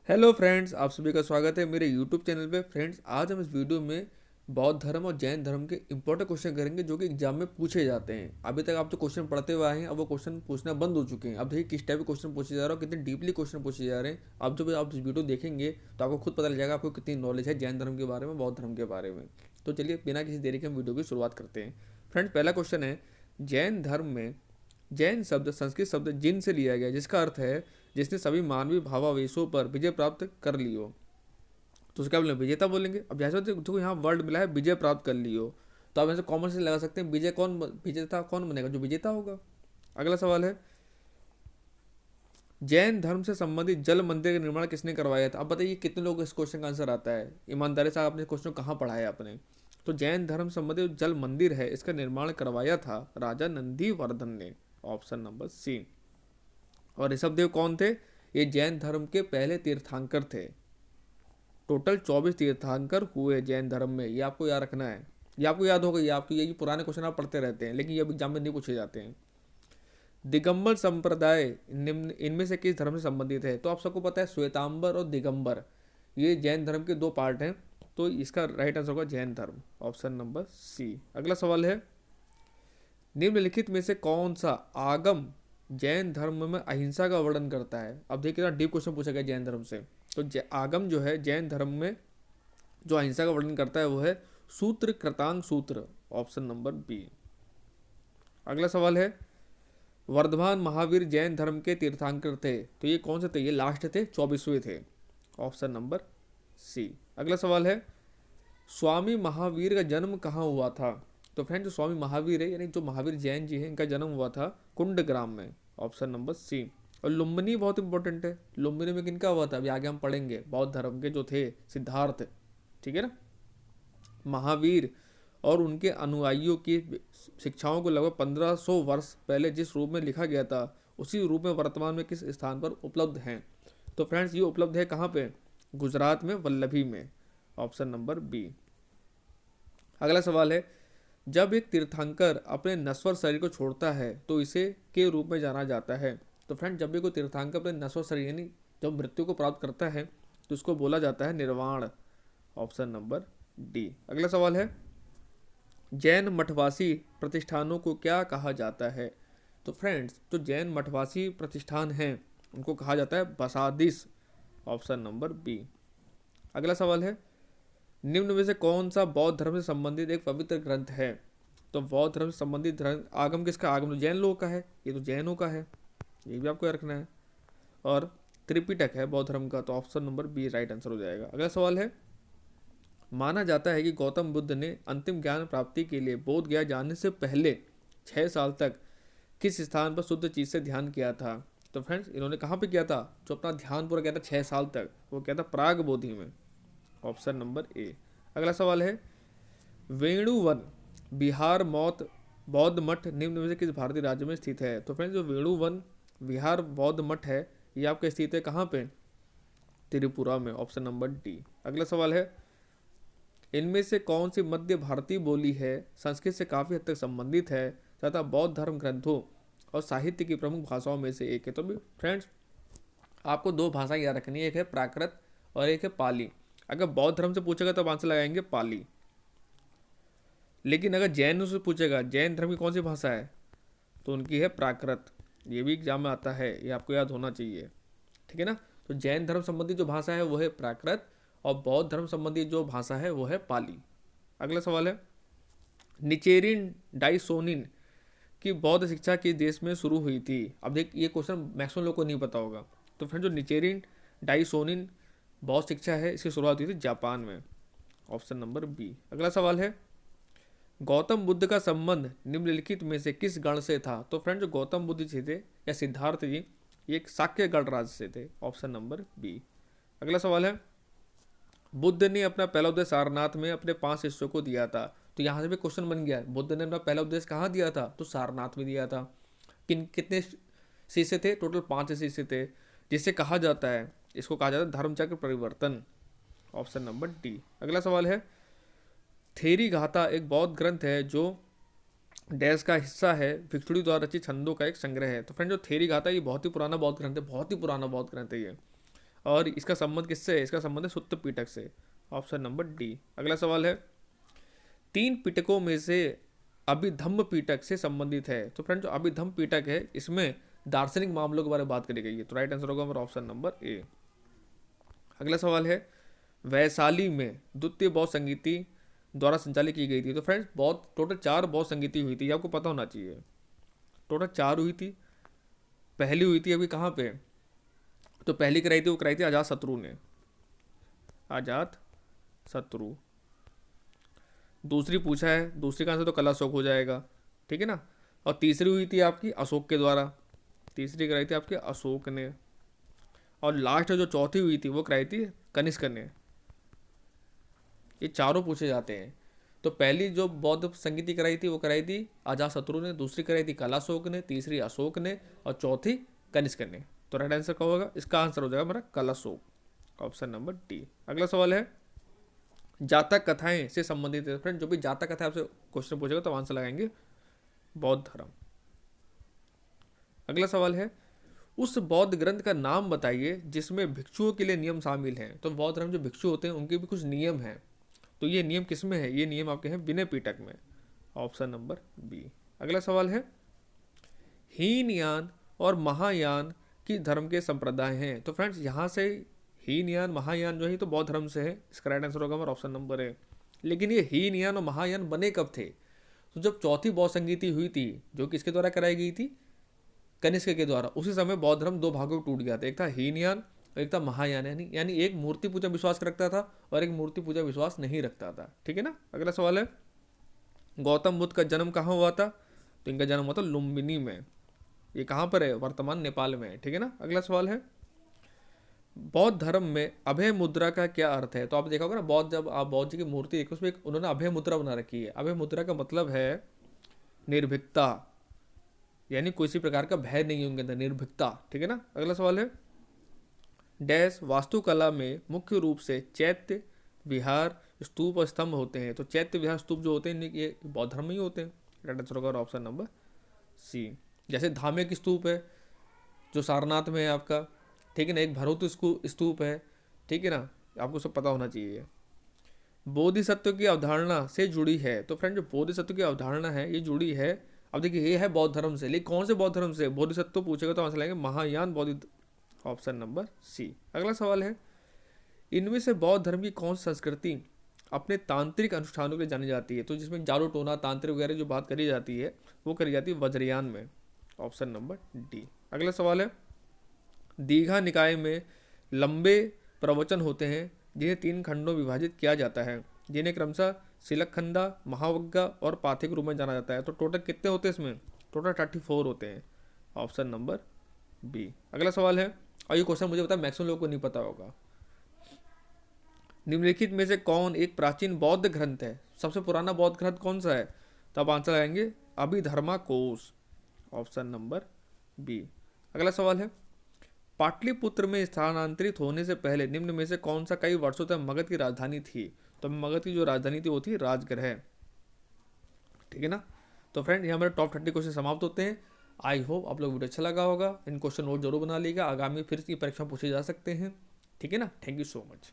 Hello friends, आप सभी का स्वागत है मेरे यूट्यूब चैनल पे। फ्रेंड्स, आज हम इस वीडियो में बौद्ध धर्म और जैन धर्म के इंपॉर्टेंट क्वेश्चन करेंगे जो कि एग्जाम में पूछे जाते हैं। अभी तक आप जो क्वेश्चन पढ़ते हुए आए हैं, अब वो क्वेश्चन पूछना बंद हो चुके हैं। अब देखिए किस टाइप के क्वेश्चन पूछे जा रहे हैं और कितने डीपली क्वेश्चन पूछे जा रहे हैं। अब जब आप इस वीडियो देखेंगे तो आपको खुद पता लग जाएगा आपको कितनी नॉलेज है जैन धर्म के बारे में, बौद्ध धर्म के बारे में। तो चलिए बिना किसी देरी के हम वीडियो की शुरुआत करते हैं। फ्रेंड्स, पहला क्वेश्चन है, जैन धर्म में जैन शब्द संस्कृत शब्द जिन से लिया गया, जिसका अर्थ है जिसने सभी मानवीय भावावेशों पर विजय प्राप्त कर ली हो। तो उसका बोलेंगे विजेता बोलेंगे। अब जैसे देखो यहाँ वर्ड मिला है विजय प्राप्त कर ली हो, तो आप ऐसे कॉमन से लगा सकते हैं विजेता कौन बनेगा, जो विजेता होगा। अगला सवाल है, जैन धर्म से संबंधित जल मंदिर का निर्माण किसने करवाया था। अब बताइए कितने लोग इस क्वेश्चन का आंसर आता है। ईमानदारी से आपने क्वेश्चन कहाँ पढ़ा है आपने। तो जैन धर्म संबंधित जल मंदिर है, इसका निर्माण करवाया था राजा नंदीवर्धन ने। Option number C. और ऋषभदेव कौन थे? ये जैन धर्म के पहले तीर्थंकर थे। टोटल 24 तीर्थंकर हुए जैन धर्म में, ये आपको याद रखना है। ये आपको याद होगा, ये आपको यही पुराने क्वेश्चन आप पढ़ते रहते हैं, लेकिन ये एग्जाम में नहीं पूछे जाते हैं। दिगंबर संप्रदाय निम्न इनमें से किस धर्म से संबंधित है। तो आप सबको पता है श्वेतांबर और दिगंबर, ये जैन धर्म के दो पार्ट हैं। तो इसका राइट आंसर होगा जैन धर्म, ऑप्शन नंबर सी। अगला सवाल है, निम्नलिखित में से कौन सा आगम जैन धर्म में अहिंसा का वर्णन करता है। अब देखिए ना, डीप क्वेश्चन पूछा गया जैन धर्म से। तो आगम जो है जैन धर्म में जो अहिंसा का वर्णन करता है वो है सूत्र कृतांग सूत्र, ऑप्शन नंबर बी। अगला सवाल है, वर्धमान महावीर जैन धर्म के तीर्थंकर थे, तो ये कौन से थे? ये लास्ट थे, 24वें थे, ऑप्शन नंबर सी। अगला सवाल है, स्वामी महावीर का जन्म कहाँ हुआ था। तो फ्रेंड, जो स्वामी महावीर है यानी जो महावीर जैन जी हैं, इनका जन्म हुआ था कुंडग्राम में, ऑप्शन नंबर सी। और लुम्बिनी बहुत इंपॉर्टेंट है। लुम्बिनी में किनका हुआ था, अभी आगे हम पढ़ेंगे। बौद्ध धर्म के जो थे सिद्धार्थ, ठीक है ना। महावीर और उनके अनुयायियों की शिक्षाओं को लगभग 1500 वर्ष पहले जिस रूप में लिखा गया था, उसी रूप में वर्तमान में किस स्थान पर उपलब्ध हैं। तो फ्रेंड्स, ये उपलब्ध है कहाँ पे? गुजरात में, वल्लभी में, ऑप्शन नंबर बी। अगला सवाल है, जब एक तीर्थंकर अपने नश्वर शरीर को छोड़ता है तो इसे के रूप में जाना जाता है। तो फ्रेंड, जब भी कोई तीर्थंकर अपने नश्वर शरीर यानी जब मृत्यु को प्राप्त करता है तो उसको बोला जाता है निर्वाण, ऑप्शन नंबर डी। अगला सवाल है, जैन मठवासी प्रतिष्ठानों को क्या कहा जाता है। तो फ्रेंड्स, जो जैन मठवासी प्रतिष्ठान हैं उनको कहा जाता है बसादिस, ऑप्शन नंबर बी। अगला सवाल है, निम्न में से कौन सा बौद्ध धर्म से संबंधित एक पवित्र ग्रंथ है। तो बौद्ध धर्म से संबंधित ग्रंथ आगम किसका? आगम तो जैन लोगों का है, ये तो जैनों का है, ये भी आपको याद रखना है। और त्रिपिटक है बौद्ध धर्म का, तो option number B right answer हो जाएगा। अगला सवाल है, माना जाता है कि गौतम बुद्ध ने अंतिम ज्ञान प्राप्ति के लिए बोध गया जाने से पहले 6 साल तक किस स्थान पर शुद्ध चीज से ध्यान किया था। तो फ्रेंड्स, इन्होंने कहाँ पे किया था? जो अपना ध्यान पूरा किया था 6 साल तक, वो किया था प्राग बोधि में, ऑप्शन नंबर ए। अगला सवाल है, वेणुवन बिहार मौत बौद्ध मठ निम्न में से किस भारतीय राज्य में स्थित है। तो फ्रेंड्स, जो वेणुवन विहार बौद्ध मठ है ये आपका स्थित है कहाँ पे? त्रिपुरा में, ऑप्शन नंबर डी। अगला सवाल है, इनमें से कौन सी मध्य भारतीय बोली है, संस्कृत से काफ़ी हद तक संबंधित है तथा बौद्ध धर्म ग्रंथों और साहित्य की प्रमुख भाषाओं में से एक है। तो भी फ्रेंड्स, आपको दो भाषाएं याद रखनी है, एक है प्राकृत और एक है पाली। अगर बौद्ध धर्म से पूछेगा तब आंसर लगाएंगे पाली, लेकिन अगर जैन से पूछेगा जैन धर्म की कौन सी भाषा है, तो उनकी है प्राकृत। ये भी एग्जाम में आता है, ये आपको याद होना चाहिए, ठीक है ना। तो जैन धर्म संबंधी जो भाषा है वो है प्राकृत और बौद्ध धर्म संबंधी जो भाषा है वो है पाली। अगला सवाल है, निचेरिन डाइसोनिन की बौद्ध शिक्षा किस देश में शुरू हुई थी। अब देख, ये क्वेश्चन मैक्सिमम लोग को नहीं पता होगा। तो फ्रेंड, जो निचेरिन डाइसोनिन बौद्ध शिक्षा है इसकी शुरुआत हुई थी जापान में, ऑप्शन नंबर बी। अगला सवाल है, गौतम बुद्ध का संबंध निम्नलिखित में से किस गण से था। तो फ्रेंड, जो गौतम बुद्ध जी थे या सिद्धार्थ जी, ये एक शाक्य गणराज्य से थे, ऑप्शन नंबर बी। अगला सवाल है, बुद्ध ने अपना पहला उपदेश सारनाथ में अपने 5 शिष्यों को दिया था। तो यहाँ से भी क्वेश्चन बन गया, बुद्ध ने अपना पहला उपदेश कहाँ दिया था? तो सारनाथ में दिया था। कितने शिष्य थे? टोटल 5 शिष्य थे, जिसे कहा जाता है, इसको कहा जाता है धर्मचक्र परिवर्तन, ऑप्शन नंबर डी। अगला सवाल है, थेरी गाथा एक बौद्ध ग्रंथ है जो डैश का हिस्सा है भिक्षुड़ी द्वारा रचित छंदों का एक संग्रह है। तो फ्रेंड, जो थेरी गाथा ये बहुत ही पुराना बौद्ध ग्रंथ है, बहुत ही पुराना बौद्ध ग्रंथ है ये। और इसका संबंध किससे है? इसका संबंध है सुत्त पिटक से। Option number D. अगला सवाल है, तीन पिटकों में से अभिधम्म पिटक से संबंधित है। तो फ्रेंड जो अभिधम्म पिटक है इसमें दार्शनिक मामलों के बारे में बात करी गई है। तो राइट आंसर होगा हमारा ऑप्शन नंबर ए। अगला सवाल है, वैशाली में द्वितीय बौद्ध संगीति द्वारा संचालित की गई थी। तो फ्रेंड्स बौद्ध टोटल 4 बौद्ध संगीति हुई थी, ये आपको पता होना चाहिए। टोटल 4 हुई थी। पहली हुई थी अभी कहाँ पे? तो पहली कराई थी, वो कराई थी अजात शत्रु ने, अजात शत्रु। दूसरी पूछा है, दूसरी का आंसर तो कला अशोक हो जाएगा, ठीक है ना। और तीसरी हुई थी आपकी अशोक के द्वारा, तीसरी कराई थी आपके अशोक ने। और लास्ट जो चौथी हुई थी वो कराई थी कनिष्क ने। ये चारों पूछे जाते हैं। तो पहली जो बौद्ध संगीति कराई थी वो कराई थी अजात शत्रु ने, दूसरी कराई थी कला अशोक ने, तीसरी अशोक ने और चौथी कनिष्क ने। तो राइट आंसर क्या होगा? इसका आंसर हो जाएगा हमारा कला अशोक, ऑप्शन नंबर डी। अगला सवाल है, जातक कथाएं से संबंधित है। फ्रेंड जो भी जातक कथा आपसे क्वेश्चन पूछेगा तो आंसर लगाएंगे बौद्ध धर्म। अगला सवाल है, उस बौद्ध ग्रंथ का नाम बताइए जिसमें भिक्षुओं के लिए नियम शामिल हैं। तो बौद्ध धर्म जो भिक्षु होते हैं उनके भी कुछ नियम हैं। तो ये नियम किस में है? ये नियम आपके हैं विनय पिटक में, ऑप्शन नंबर बी। अगला सवाल है, हीनयान और महायान की धर्म के संप्रदाय हैं। तो फ्रेंड्स यहाँ से हीनयान महायान जो है तो बौद्ध धर्म से है, इसका राइट आंसर होगा हमारा ऑप्शन नंबर है। लेकिन ये हीनयान और महायान बने कब थे? तो जब चौथी बौद्ध संगीति हुई थी जो किसके द्वारा कराई गई थी? कनिष्क के द्वारा। उसी समय बौद्ध धर्म 2 भागों में टूट गया था, एक था हीनयान और एक था महायान। यानी एक मूर्ति पूजा विश्वास रखता था और एक मूर्ति पूजा विश्वास नहीं रखता था, ठीक है ना। अगला सवाल है, गौतम बुद्ध का जन्म कहाँ हुआ था? तो इनका जन्म हुआ था लुम्बिनी में। ये कहाँ पर है? वर्तमान नेपाल में है, ठीक है ना। अगला सवाल है, बौद्ध धर्म में अभय मुद्रा का क्या अर्थ है? तो आप देखा होगा ना, बौद्ध जब आप बौद्ध जी की मूर्ति देखो उसमें उन्होंने अभय मुद्रा बना रखी है। अभय मुद्रा का मतलब है निर्भीकता, यानी किसी प्रकार का भय नहीं है उनके अंदर, निर्भीकता, ठीक है ना। अगला सवाल है, डैश वास्तुकला में मुख्य रूप से चैत्य विहार स्तूप और स्तंभ होते हैं। तो चैत्य विहार स्तूप जो होते हैं ये बौद्ध धर्म में ही होते हैं। राइट आंसर होगा ऑप्शन नंबर सी। जैसे धामेक स्तूप है जो सारनाथ में है आपका, ठीक है ना। एक भरोत स्तूप है, ठीक है ना, आपको सब पता होना चाहिए। बोधिसत्व की अवधारणा से जुड़ी है। तो फ्रेंड जो बोधिसत्व की अवधारणा है ये जुड़ी है, अब देखिए ये है बौद्ध धर्म से, लेकिन कौन से बौद्ध धर्म से? बोधिसत्व पूछेगा तो आंसर लाएंगे महायान बौद्ध, ऑप्शन नंबर सी। अगला सवाल है, इनमें से बौद्ध धर्म की कौन सी संस्कृति अपने तांत्रिक अनुष्ठानों के लिए जानी जाती है? तो जिसमें जादू टोना तांत्रिक वगैरह जो बात करी जाती है वो करी जाती है वज्रयान में, ऑप्शन नंबर डी। अगला सवाल है, दीघा निकाय में लंबे प्रवचन होते हैं जिन्हें 3 खंडों में विभाजित किया जाता है, जिन्हें क्रमशः शिलखंडा, महावग्गा और पाथिक रूप में जाना जाता है। तो टोटल कितने होते हैं इसमें? टोटल 34 होते हैं, ऑप्शन नंबर बी। अगला सवाल है, और ये क्वेश्चन मुझे पता है मैक्सिमम लोगों को नहीं पता होगा, निम्नलिखित में से कौन एक प्राचीन बौद्ध ग्रंथ है? सबसे पुराना बौद्ध ग्रंथ कौन सा है? तो आप आंसर आएंगे अभिधर्मा कोश, ऑप्शन नंबर बी। अगला सवाल है, पाटलिपुत्र में स्थानांतरित होने से पहले निम्न में से कौन सा कई वर्षों तक मगध की राजधानी थी? तो मगध की जो राजधानी थी वो थी राजगृह, ठीक है ना। तो फ्रेंड ये हमारे टॉप 30 क्वेश्चन समाप्त होते हैं। आई होप आप लोग वीडियो अच्छा लगा होगा। इन क्वेश्चन नोट जरूर बना लीजिएगा, आगामी फिर की परीक्षा पूछे जा सकते हैं, ठीक है ना। Thank you so much.